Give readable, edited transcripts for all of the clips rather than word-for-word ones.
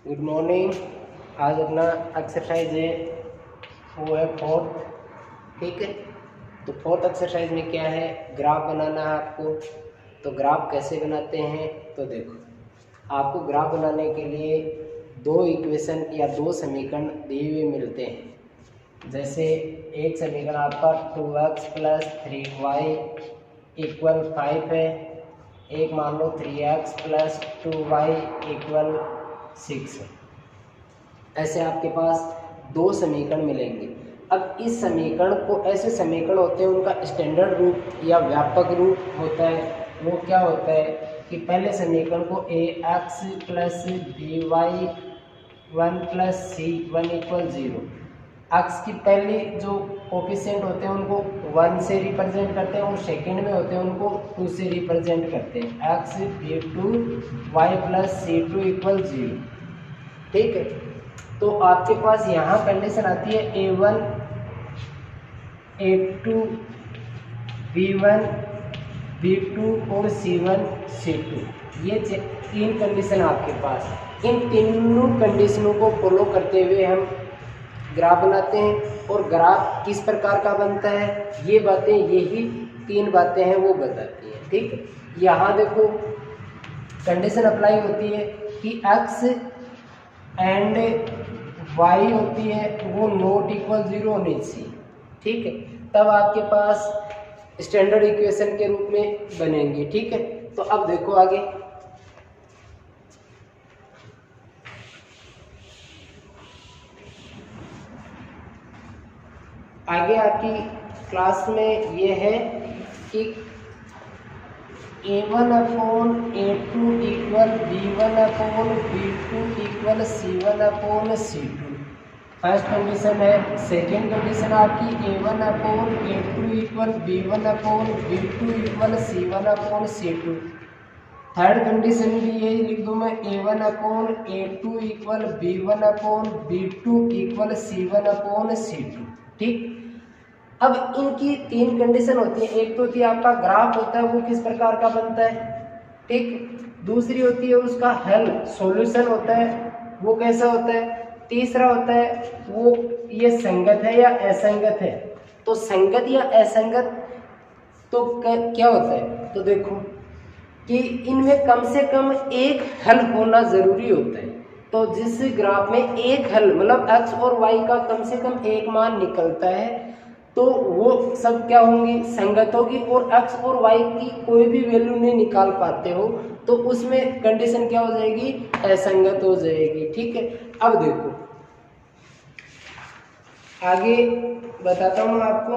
Good morning. आज अपना exercise है वो है फोर्थ। ठीक है, तो फोर्थ एक्सरसाइज में क्या है, ग्राफ बनाना है आपको। तो ग्राफ कैसे बनाते हैं, तो देखो आपको ग्राफ बनाने के लिए दो इक्वेशन या दो समीकरण दिए हुए मिलते हैं। जैसे एक समीकरण आपका 2x + 3y = 5 है, एक मान लो 3x + 2y = 6 है। ऐसे आपके पास दो समीकरण मिलेंगे। अब इस समीकरण को, ऐसे समीकरण होते हैं उनका स्टैंडर्ड रूप या व्यापक रूप होता है। वो क्या होता है कि पहले समीकरण को ax + by 1 + c1 = 0। x की पहली जो कोफिशिएंट होते हैं उनको 1 से रिप्रेजेंट करते हैं और सेकंड में होते हैं उनको 2 से रिप्रेजेंट करते हैं। x b2 y + c2 = 0। ठीक है, तो आपके पास यहाँ कंडीशन आती है a1 a2 b1 b2 और c1 c2। ये तीन कंडीशन आपके पास। इन तीनों कंडीशनों को फॉलो करते हुए हम ग्राफ बनाते हैं। और ग्राफ किस प्रकार का बनता है, ये बातें, यही तीन बातें हैं वो बताती हैं। ठीक है, यहाँ देखो कंडीशन अप्लाई होती है कि x एंड y होती है वो ≠ 0 होनी चाहिए। ठीक है, तब आपके पास स्टैंडर्ड इक्वेशन के रूप में बनेंगे। ठीक है, तो अब देखो आगे आपकी क्लास में ये है कि a1/a2 = b1/b2 = c1/c2। First condition है। सेकेंड कंडीशन आपकी a1/a2 = b1/b2 = c1/c2। Third condition भी यही लिख दूँ मैं, a1/a2 = b1/b2 = c1/c2। ठीक, अब इनकी तीन कंडीशन होती है। एक तो होती है आपका ग्राफ होता है वो किस प्रकार का बनता है। ठीक, दूसरी होती है उसका हल, सॉल्यूशन होता है वो कैसा होता है। तीसरा होता है वो ये संगत है या असंगत है। तो संगत या असंगत तो क्या होता है, तो देखो कि इनमें कम से कम एक हल होना जरूरी होता है। तो जिस ग्राफ में एक हल मतलब x और y का कम से कम एक मान निकलता है तो वो सब क्या होंगी, संगत होगी। और x और y की कोई भी वैल्यू नहीं निकाल पाते हो तो उसमें कंडीशन क्या हो जाएगी, असंगत हो जाएगी। ठीक है, अब देखो आगे बताता हूँ आपको।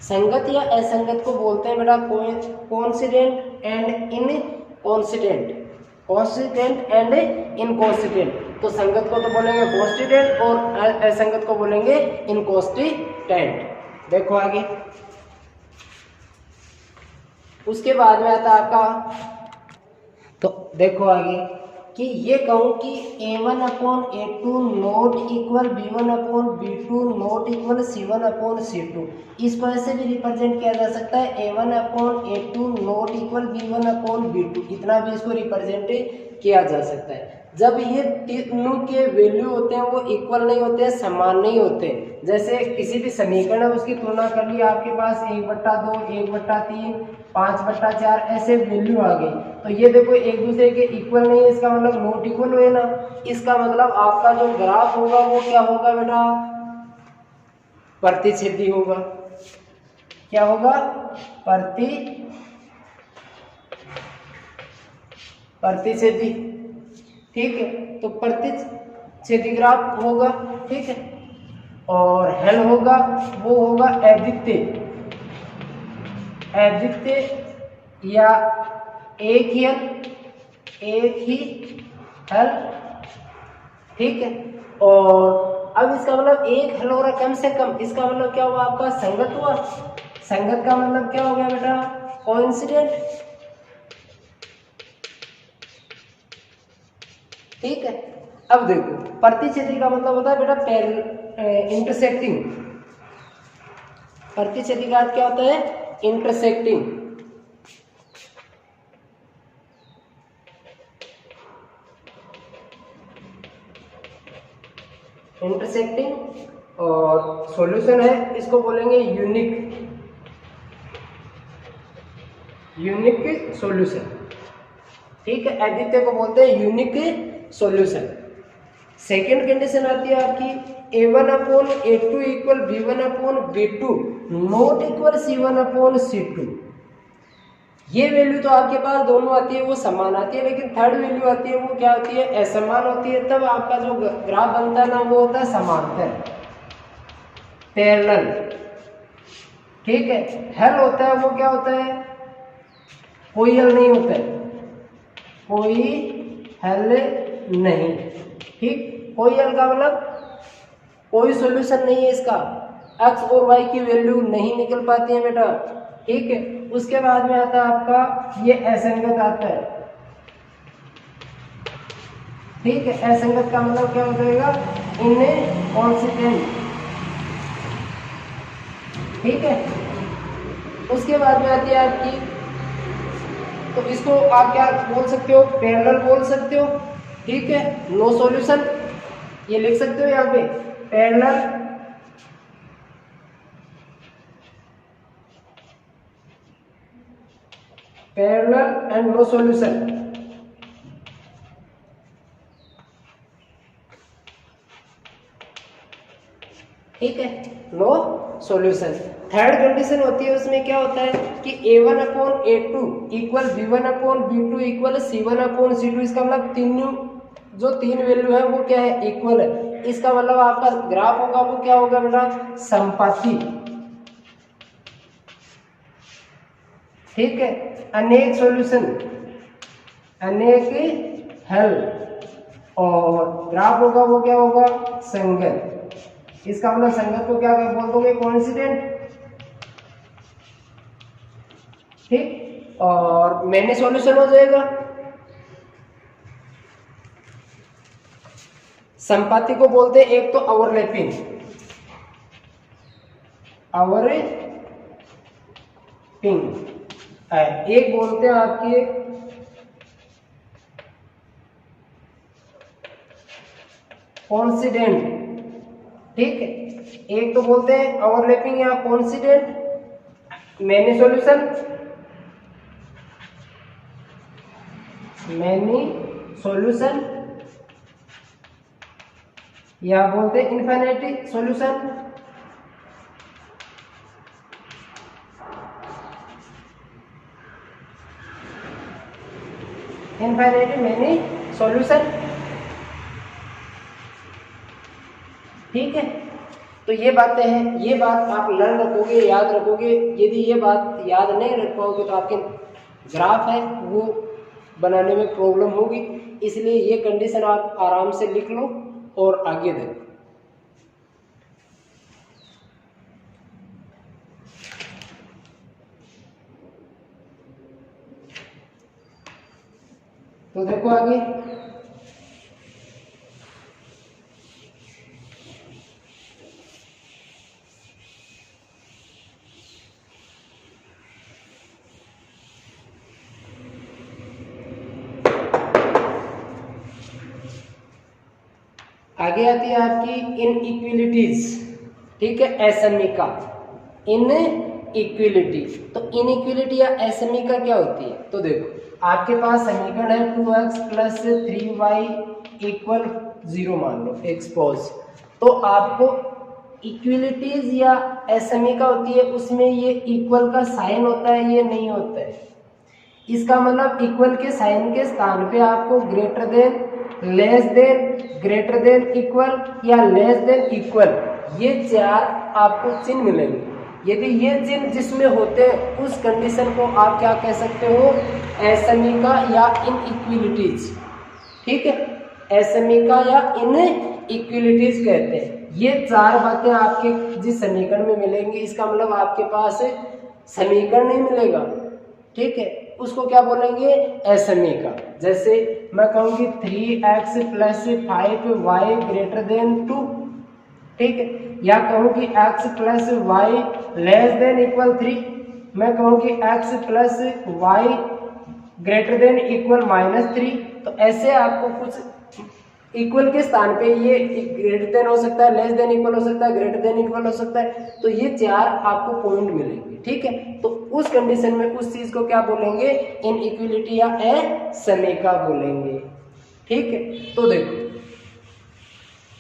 संगत या असंगत को बोलते हैं बेटा कोइंसिडेंट एंड इनकॉन्सिडेंट, कॉन्सिडेंट एंड इनकॉन्सिडेंट। तो संगत को तो बोलेंगे कॉन्स्टिडेंट और असंगत को बोलेंगे इनकॉन्स्टिडेंट। देखो आगे, उसके बाद में आता आपका, तो देखो आगे कि ये कहूँ कि a1/a2 ≠ b1/b2 ≠ c1/c2। इसको ऐसे भी रिप्रेजेंट किया जा सकता है a1/a2 ≠ b1/b2। इतना भी इसको रिप्रेजेंट किया जा सकता है। जब ये तीनों के वैल्यू होते हैं वो इक्वल नहीं होते हैं, समान नहीं होते। जैसे किसी भी समीकरण है उसकी तुलना कर ली, आपके पास 1/2 1/3 5/4 ऐसे वैल्यू आ गई, तो ये देखो एक दूसरे के इक्वल नहीं है, इसका मतलब नॉट इक्वल हुए ना। इसका मतलब आपका जो ग्राफ होगा वो क्या होगा बेटा, प्रतिच्छेदी होगा। क्या होगा, प्रतिच्छेदी। ठीक है, तो प्रतिच्छेदी ग्राफ होगा। ठीक है, और हल होगा वो होगा अद्वितीय या एक ही हल। ठीक है, और अब इसका मतलब एक हल हो रहा कम से कम, इसका मतलब क्या हुआ आपका, संगत हुआ। संगत का मतलब क्या हो गया बेटा, कोइंसिडेंट। ठीक है, अब देखो प्रतिच्छेदी का मतलब होता है बेटा इंटरसेक्टिंग। प्रतिच्छेदी का अर्थ क्या होता है, इंटरसेक्टिंग और सॉल्यूशन है, इसको बोलेंगे यूनिक सॉल्यूशन। ठीक है, आदित्य को बोलते हैं यूनिक सॉल्यूशन। सेकेंड कंडीशन आती है आपकी A1/A2 equal B1/B2 not equal C1/C2। ये वैल्यू तो आपके पास दोनों आती है, वो समान आती है, लेकिन थर्ड वैल्यू आती है वो क्या होती है, असमान होती है। तब आपका जो ग्राफ बनता है ना वो होता है समांतर, पैरेलल। ठीक है, हल होता है वो क्या होता है, कोई हल नहीं होता है, कोई हल नहीं। ठीक, कोई हल का मतलब कोई सॉल्यूशन नहीं है इसका, एक्स और वाई की वैल्यू नहीं निकल पाती है बेटा। ठीक है, उसके बाद में आता है आपका ये असंगत आता है। ठीक है, असंगत का मतलब क्या हो जाएगा, इनकॉन्सिस्टेंट। ठीक है, उसके बाद में आती है आपकी, तो इसको आप क्या बोल सकते हो, पैरेलल बोल सकते हो। ठीक है, नो सॉल्यूशन ये लिख सकते हो यहाँ पे, पैरेलल एंड नो सॉल्यूशन। ठीक है, नो सॉल्यूशन। थर्ड कंडीशन होती है, उसमें क्या होता है कि A1/A2 equal B1/B2 equal C1/C2। इसका मतलब जो तीन वैल्यू है वो क्या है, इक्वल है। इसका मतलब आपका ग्राफ होगा वो क्या होगा बेटा, समपाती। ठीक है, अनेक सॉल्यूशन, अनेक हल, और ग्राफ होगा वो क्या होगा, संगत। इसका मतलब संगत को क्या बोल दोगे, कोइंसिडेंट। ठीक, और मैंने सॉल्यूशन हो जाएगा। संपाति को बोलते हैं एक तो ओवरलैपिंग, एक बोलते हैं आपके कोइंसिडेंट। ठीक है, एक तो बोलते हैं ओवरलैपिंग या कोइंसिडेंट। मैनी सॉल्यूशन या बोलते हैं infinity solution. Infinity many solution. ठीक है, तो ये बातें हैं, ये बात आप लर्न रखोगे, याद रखोगे। यदि ये बात याद नहीं रख पाओगे तो आपके ग्राफ है वो बनाने में प्रॉब्लम होगी। इसलिए ये कंडीशन आप आराम से लिख लो और आगे देखो। तो देखो आगे, आगे आती है आपकी इनइक्वालिटीज। ठीक है, असमीका, इनइक्वालिटी। तो इनइक्वालिटी या असमीका क्या होती है, तो देखो आपके पास समीकरण है 2x + 3y = 0 मान लो, एक्सपोज। तो आपको इक्विलिटीज या असमीका होती है, उसमें ये इक्वल का साइन होता है, ये नहीं होता है। इसका मतलब इक्वल के साइन के स्थान पे आपको greater than, less than, greater than equal या लेस देन इक्वल, ये चार आपको चिन्ह मिलेंगे। यदि ये चिन्ह जिसमें होते हैं उस कंडीशन को आप क्या कह सकते हो, असमीका या इनइक्वालिटीज। ठीक है, असमीका या इनइक्वालिटीज कहते हैं। ये चार बातें आपके जिस समीकरण में मिलेंगी, इसका मतलब आपके पास समीकरण नहीं मिलेगा। ठीक है, उसको क्या बोलेंगे, असमीका। जैसे मैं कहूँगी 3x + 5y > 2। ठीक है, या कहूँ कि x + y < 3। मैं कहूँ कि x plus y greater than equal -3, तो ऐसे आपको कुछ इक्वल के स्थान पे ये ग्रेटर देन हो सकता है, लेस देन इक्वल हो सकता है, ग्रेटर देन इक्वल हो सकता है, तो ये 4 आपको पॉइंट मिलेंगे। ठीक है, तो उस कंडीशन में उस चीज को क्या बोलेंगे, इनइक्वलिटी या असमता बोलेंगे। ठीक है, तो देखो,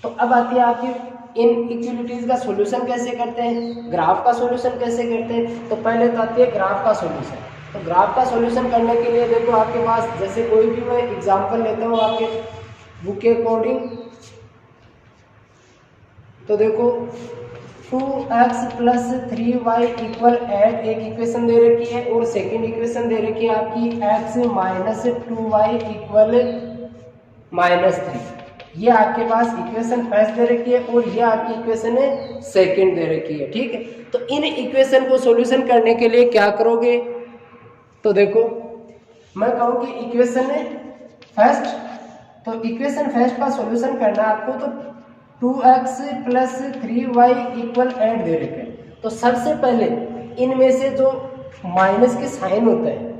तो अब आती है आपकी इनइक्वलिटीज का सॉल्यूशन कैसे करते हैं, ग्राफ का सॉल्यूशन कैसे करते हैं। तो पहले तो आती है ग्राफ का सॉल्यूशन। तो ग्राफ का सॉल्यूशन करने के लिए देखो आपके पास, जैसे कोई भी मैं एग्जांपल लेता हूँ आपके बुक के अकॉर्डिंग, तो देखो 2x प्लस 3y इक्वल 8 एक इक्वेशन दे रखी है, और सेकेंड इक्वेशन दे रखी है आपकी x माइनस 2y इक्वल -3। ये आपके पास इक्वेशन फर्स्ट दे रखी है और ये आपकी इक्वेशन है सेकंड दे रखी है। ठीक है, तो इन इक्वेशन को सॉल्यूशन करने के लिए क्या करोगे, तो देखो मैं कहूँ कि इक्वेशन फर्स्ट, तो इक्वेशन फर्स्ट का सॉल्यूशन करना आपको, तो 2x प्लस 3y इक्वल 8 दे रखे हैं। तो सबसे पहले इनमें से जो माइनस के साइन होता है,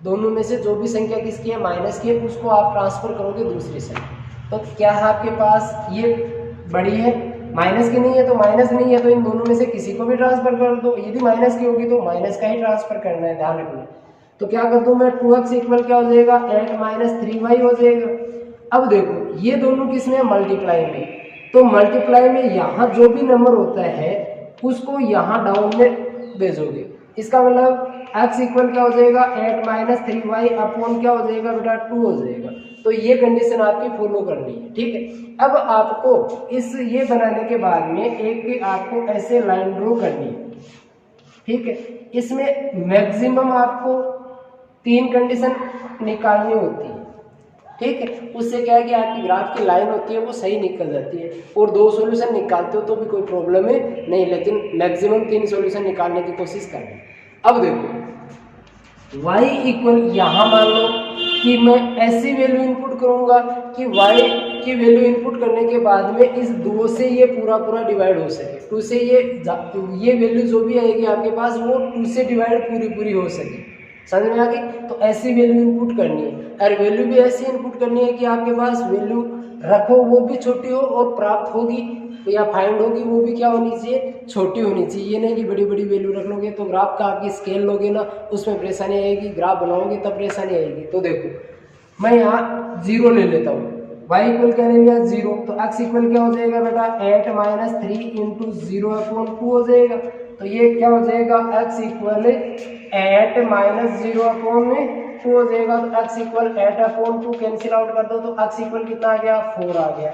दोनों में से जो भी संख्या किसकी है माइनस की है, उसको आप ट्रांसफर करोगे दूसरी साइड। तो क्या है आपके पास, ये बड़ी है, माइनस की नहीं है तो माइनस नहीं है, तो इन दोनों में से किसी को भी ट्रांसफर कर दो। यदि माइनस की होगी तो माइनस का ही ट्रांसफर करना है, ध्यान रखना। तो क्या कर दूं मैं, 2x इक्वल क्या हो जाएगा, 8 माइनस 3y हो जाएगा। अब देखो ये दोनों किसमें, मल्टीप्लाई में, तो मल्टीप्लाई में यहाँ जो भी नंबर होता है उसको यहाँ डाउन में भेजोगे। इसका मतलब x इक्वल क्या हो जाएगा, 8 माइनस 3y अपॉन क्या हो जाएगा बेटा, 2 हो जाएगा। तो ये कंडीशन आपकी फॉलो करनी है। ठीक है, अब आपको इस ये बनाने के बाद में एक आपको ऐसे लाइन ड्रॉ करनी है। ठीक है, इसमें मैक्सिमम आपको 3 कंडीशन निकालनी होती है। ठीक है, उससे क्या है कि आपकी ग्राफ की लाइन होती है वो सही निकल जाती है, और 2 सॉल्यूशन निकालते हो तो भी कोई प्रॉब्लम है नहीं, लेकिन मैक्सिमम 3 सॉल्यूशन निकालने की कोशिश करना। अब देखो y इक्वल, यहाँ मान लो कि मैं ऐसी वैल्यू इनपुट करूंगा कि y की वैल्यू इनपुट करने के बाद में इस 2 से ये पूरा डिवाइड हो सके, 2 से ये वैल्यू जो भी आएगी आपके पास वो 2 से डिवाइड पूरी हो सके। समझ में आ गई, तो ऐसी वैल्यू इनपुट करनी है, और वैल्यू भी ऐसी इनपुट करनी है कि आपके पास वैल्यू रखो वो भी छोटी हो, और प्राप्त होगी या फाइंड होगी वो भी क्या होनी चाहिए, छोटी होनी चाहिए। ये नहीं कि बड़ी वैल्यू रख लोगे तो ग्राफ का आपकी स्केल लोगे ना, उसमें परेशानी आएगी, ग्राफ बनाओगे तब परेशानी आएगी। तो देखो मैं यहाँ 0 ले लेता हूँ, y इक्वल क्या ले लिया 0, तो x इक्वल क्या हो जाएगा बेटा, 8 माइनस 3 इंटू 0 अपॉन 2 हो जाएगा। तो ये क्या हो जाएगा, x इक्वल 8 माइनस 0 अपॉन 2 हो जाएगा। तो x equal 8 upon 2 cancel out कर दो, तो x इक्वल कितना आ गया, 4 आ गया।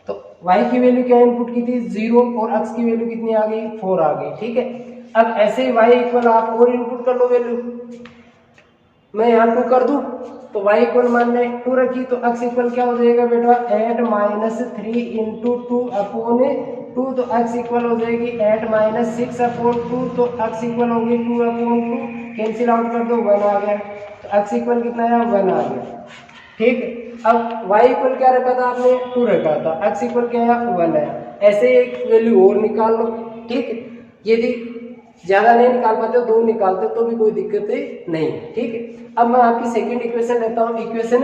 तो y की वैल्यू क्या इनपुट की थी 0, और x की वैल्यू कितनी आ गई, 4 आ गई। ठीक है, अब ऐसे ही y इक्वल आप और इनपुट कर लो वैल्यू, मैं यहाँ 2 कर दूं, तो y इक्वल मान ले 2 रखी, तो x इक्वल क्या हो जाएगा बेटा, 8 माइनस 3 इंटू 2 अपॉन 2, तो x इक्वल हो जाएगी 8 माइनस 6 अपॉन 2, तो x इक्वल होगी 2 अपॉन 2, कैंसिल आउट कर दो 1 आ गया। तो x इक्वल कितना आया, 1 आ गया। ठीक है, अब y इक्वल क्या रखा था आपने, 2 रखा था, x इक्वल क्या आया, 1 आया। ऐसे एक वैल्यू और निकाल लो। ठीक है, यदि ज्यादा नहीं निकाल पाते हो, 2 निकालते हो तो भी कोई दिक्कत नहीं। ठीक है, अब मैं आपकी सेकंड इक्वेशन लेता हूँ, इक्वेशन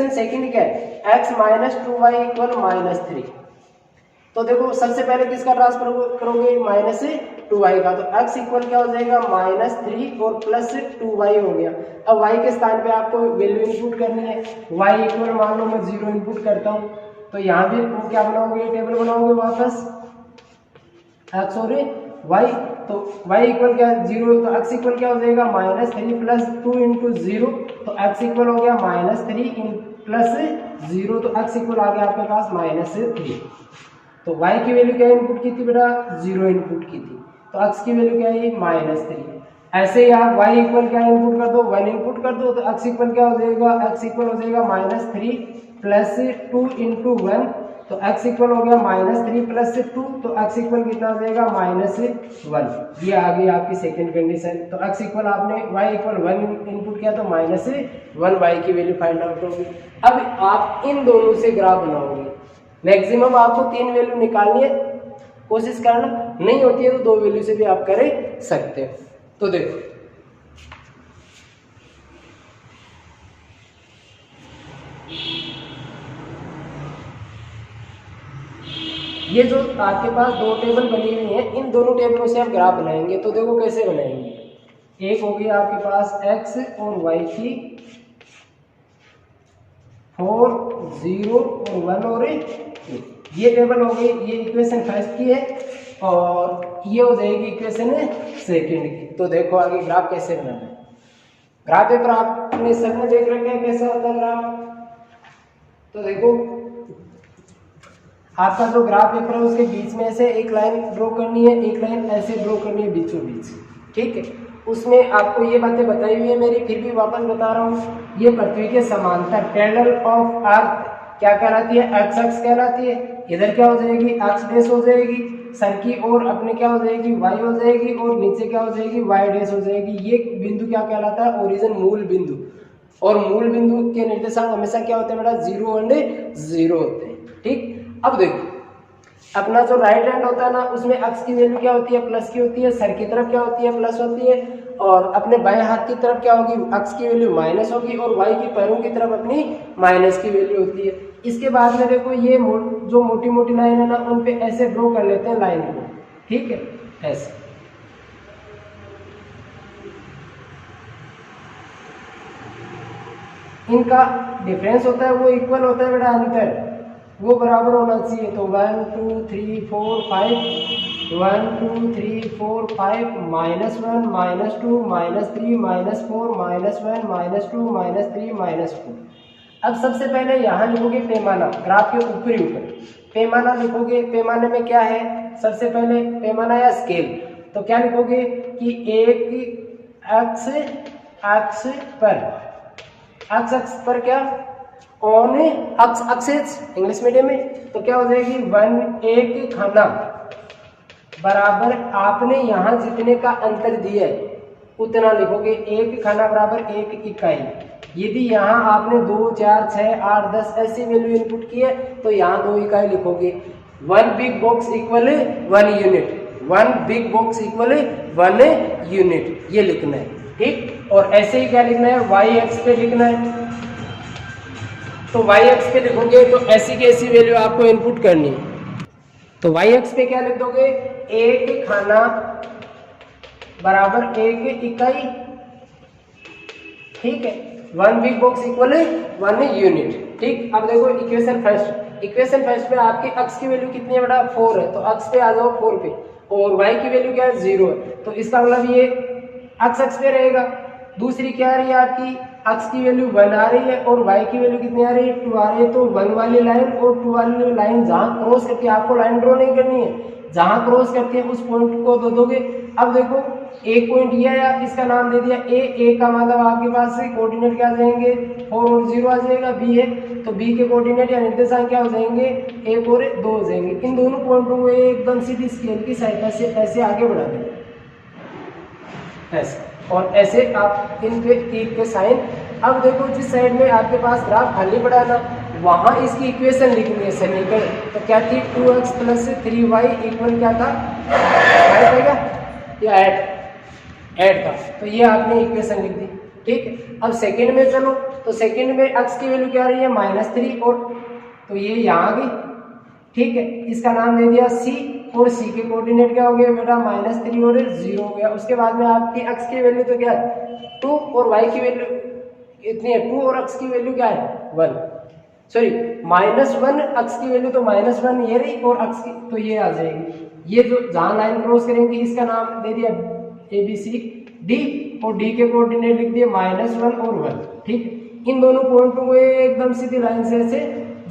सेकंड क्या है, x माइनस 2y इक्वल -3। तो देखो सबसे पहले किसका ट्रांसफर करोगे, माइनस 2y का, तो x इक्वल क्या हो जाएगा, -3 और प्लस 2y हो गया। अब y के स्थान पे आपको वैल्यू इनपुट करनी है, y इक्वल मान लो मैं 0 इनपुट करता हूँ, तो यहाँ भी क्या बनाओगे, टेबल बनाओगे वापस x और y, तो y इक्वल क्या 0, तो x इक्वल क्या हो जाएगा, -3 प्लस 2 इंटू 0, तो x इक्वल हो गया -3 प्लस 0, तो x इक्वल आ गया आपके पास -3। तो y की वैल्यू क्या इनपुट की थी बेटा, 0 इनपुट की थी, तो x की वैल्यू क्या है, -3। ऐसे ही आप y इक्वल क्या इनपुट कर दो, 1 इनपुट कर दो, तो x इक्वल क्या हो जाएगा, x इक्वल हो जाएगा -3 प्लस 2 इंटू 1, तो x इक्वल हो गया -3 प्लस 2, तो x इक्वल कितना हो जाएगा, -1। ये आ गई आपकी सेकंड कंडीशन। तो x इक्वल आपने y इक्वल 1 इनपुट किया, तो -1 y की वैल्यू फाइंड आउट होगी। अब आप इन दोनों से ग्राफ बनाओगे, मैक्सिमम आपको 3 वैल्यू निकालनी है, कोशिश करना, नहीं होती है तो 2 वैल्यू से भी आप कर सकते हो। तो देखो ये जो आपके पास 2 टेबल बनी हुई हैं, इन दोनों टेबलों से आप ग्राफ बनाएंगे। तो देखो कैसे बनाएंगे, एक हो गई आपके पास x और y की 4, 0 और 1 और 2, ये टेबल हो गई, ये इक्वेशन फर्स्ट की है और ये हो जाएगी इक्वेशन सेकंड की। तो देखो आगे ग्राफ कैसे बनाना है। ग्राफ पेपर आपने सब में देख रखा है कैसा होता है ग्राफ। तो देखो आपका जो ग्राफ पेपर है उसके बीच में ऐसे एक लाइन ड्रॉ करनी है, एक लाइन ऐसे ड्रॉ करनी है बीचों बीच, ठीक है। उसमें आपको ये बातें बताई हुई है मेरी, फिर भी वापस बता रहा हूँ। ये पृथ्वी के समांतर पैरेलल ऑफ अर्थ क्या कहलाती है, एक्स अक्ष कहलाती है। इधर क्या हो जाएगी, एक्स डैश हो जाएगी, सर की ओर अपने क्या हो जाएगी, वाई हो जाएगी, और नीचे क्या हो जाएगी, वाई डैश हो जाएगी। ये बिंदु क्या कहलाता है, ओरिजिन, मूल बिंदु। और मूल बिंदु के निर्देशांक हमेशा क्या होते हैं बेटा, 0 और 0 होते हैं, ठीक। अब देखो अपना जो राइट हैंड होता है ना, उसमें अक्ष की वैल्यू क्या होती है, प्लस की होती है, सर की तरफ क्या होती है, प्लस होती है, और अपने बाएं हाथ की तरफ क्या होगी, अक्ष की वैल्यू माइनस होगी, और वाई की पैरों की तरफ अपनी माइनस की वैल्यू होती है। इसके बाद में देखो ये जो मोटी मोटी लाइन है ना, उन पे ऐसे ड्रॉ कर लेते हैं लाइन को, ठीक है, ऐसे। इनका डिफरेंस होता है वो इक्वल होता है बेटा, अंतर वो बराबर होना चाहिए। तो 1 2 3 4 5, 1 2 3 4 5, -1 -2 -3 -4 -1 -2 -3 -4। अब सबसे पहले यहाँ लिखोगे पैमाना, ग्राफ के ऊपरी ऊपर पैमाना लिखोगे। पैमाने में क्या है, सबसे पहले पैमाना या स्केल, तो क्या लिखोगे कि एक अक्ष पर क्या, ऑन एक्सेस इंग्लिश मीडियम में, तो क्या हो जाएगी 1 एक खाना बराबर आपने यहाँ जितने का अंतर दिया है उतना लिखोगे। एक खाना बराबर 1 इकाई। यदि यहाँ आपने 2 4 6 8 10 ऐसी वैल्यू इनपुट की है तो यहाँ 2 इकाई लिखोगे। 1 big box equal 1 unit, 1 big box equal 1 unit, ये लिखना है, ठीक। और ऐसे ही क्या लिखना है, वाई एक्स पे लिखना है। तो वाई एक्स पे लिखोगे तो ऐसी की ऐसी वैल्यू आपको इनपुट करनी है। तो वाई एक्स पे क्या लिख दोगे, एक खाना बराबर 1 इकाई, ठीक है। 1 बिग बॉक्स इक्वल 1 यूनिट, ठीक। अब देखो इक्वेशन फर्स्ट पे आपकी एक्स की वैल्यू कितनी है बेटा, 4 है, तो एक्स पे आ जाओ 4 पे, और वाई की वैल्यू क्या है, 0 है, तो इसका मतलब ये एक्स पे रहेगा। दूसरी क्या आ रही है आपकी, एक्स की वैल्यू 1 आ रही है और वाई की वैल्यू कितनी आ रही है, 2 आ रही है। तो 1 वाली लाइन और 2 वाली लाइन जहाँ क्रॉस करती है, आपको लाइन ड्रॉ नहीं करनी है, जहाँ क्रॉस करती है उस पॉइंट को दे दोगे। अब देखो एक पॉइंट ये है, इसका नाम दे दिया ए का मतलब आपके पास से कोऑर्डिनेट क्या आ जाएंगे, 4 और 0 आ जाएगा। बी है तो बी के कोऑर्डिनेट या निर्देशांक क्या हो जाएंगे, 1 और 2 हो जाएंगे। इन दोनों पॉइंटों को एकदम सीधी स्केल की सहायता से ऐसे आगे बढ़ा देंगे, ऐसे, और ऐसे आप इन पे तीर के साइन। अब देखो जिस साइड में आपके पास ग्राफ खाली पड़ा ना, वहाँ इसकी इक्वेशन लिखनी है, समीकरण। तो क्या थी, 2x + 3y इक्वल क्या था, 5 है क्या, या 8 था। तो ये आपने इक्वेशन लिख दी, ठीक। अब सेकंड में चलो, तो सेकंड में x की वैल्यू क्या आ रही है, -3, और तो ये यहाँ आ गई, ठीक है। इसका नाम दे दिया c, और c के कोऑर्डिनेट क्या हो गया बेटा, -3 और 0 हो गया। उसके बाद में आपकी x की वैल्यू तो क्या है 2, और y की वैल्यू इतनी है 2, और x की वैल्यू क्या है 1, सॉरी -1, x की वैल्यू तो -1 ये रही, और x की तो ये आ जाएगी। ये जो जहाँ लाइन क्रॉस करेंगे इसका नाम दे दिया ABCD, और D के कोऑर्डिनेट लिख दिए -1 और 1, ठीक। इन दोनों पॉइंटों को एकदम सीधी लाइन से ऐसे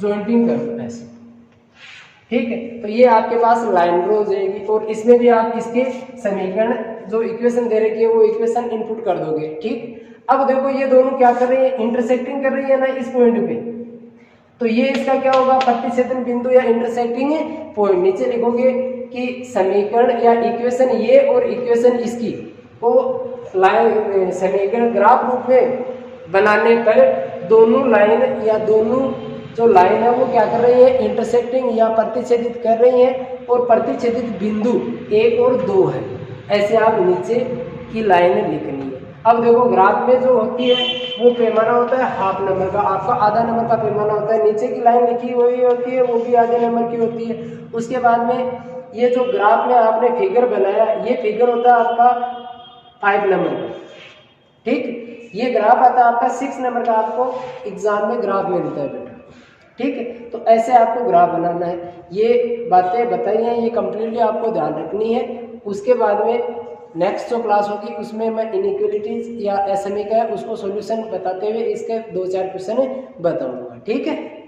जॉइंटिंग करना ऐसे, ठीक है। तो ये आपके पास लाइन ड्रॉ हो जाएगी, और इसमें भी आप इसके समीकरण जो इक्वेशन दे रखी है वो इक्वेशन इनपुट कर दोगे, ठीक। अब देखो ये दोनों क्या कर रही है, इंटरसेक्टिंग कर रही है ना इस पॉइंट पे, तो ये इसका क्या होगा, प्रतिच्छेदन बिंदु या इंटरसेक्टिंग पॉइंट। नीचे लिखोगे कि समीकरण या इक्वेशन ये और इक्वेशन इसकी को लाइन समीकरण ग्राफ रूप में बनाने पर दोनों लाइन या दोनों जो लाइन है वो क्या कर रही है, इंटरसेक्टिंग या प्रतिच्छेदित कर रही है। और प्रतिच्छेदित बिंदु 1 और 2 है, ऐसे आप नीचे की लाइन लिखनी है। अब देखो ग्राफ में जो होती है वो पैमाना होता है हाफ नंबर का, आपका आधा नंबर का पैमाना होता है, नीचे की लाइन लिखी हुई होती है वो भी आधे नंबर की होती है। उसके बाद में ये जो ग्राफ में आपने फिगर बनाया ये फिगर होता है आपका 5 नंबर का, ठीक। ये ग्राफ आता है आपका 6 नंबर का, आपको एग्जाम में ग्राफ मिलता है बेटा, ठीक है। तो ऐसे आपको ग्राफ बनाना है। ये बातें बताई हैं, ये कम्प्लीटली आपको ध्यान रखनी है। उसके बाद में नेक्स्ट जो क्लास होगी उसमें मैं इनइक्वालिटीज या एसएमई का है उसको सॉल्यूशन बताते हुए इसके 2-4 क्वेश्चन बताऊंगा, ठीक है।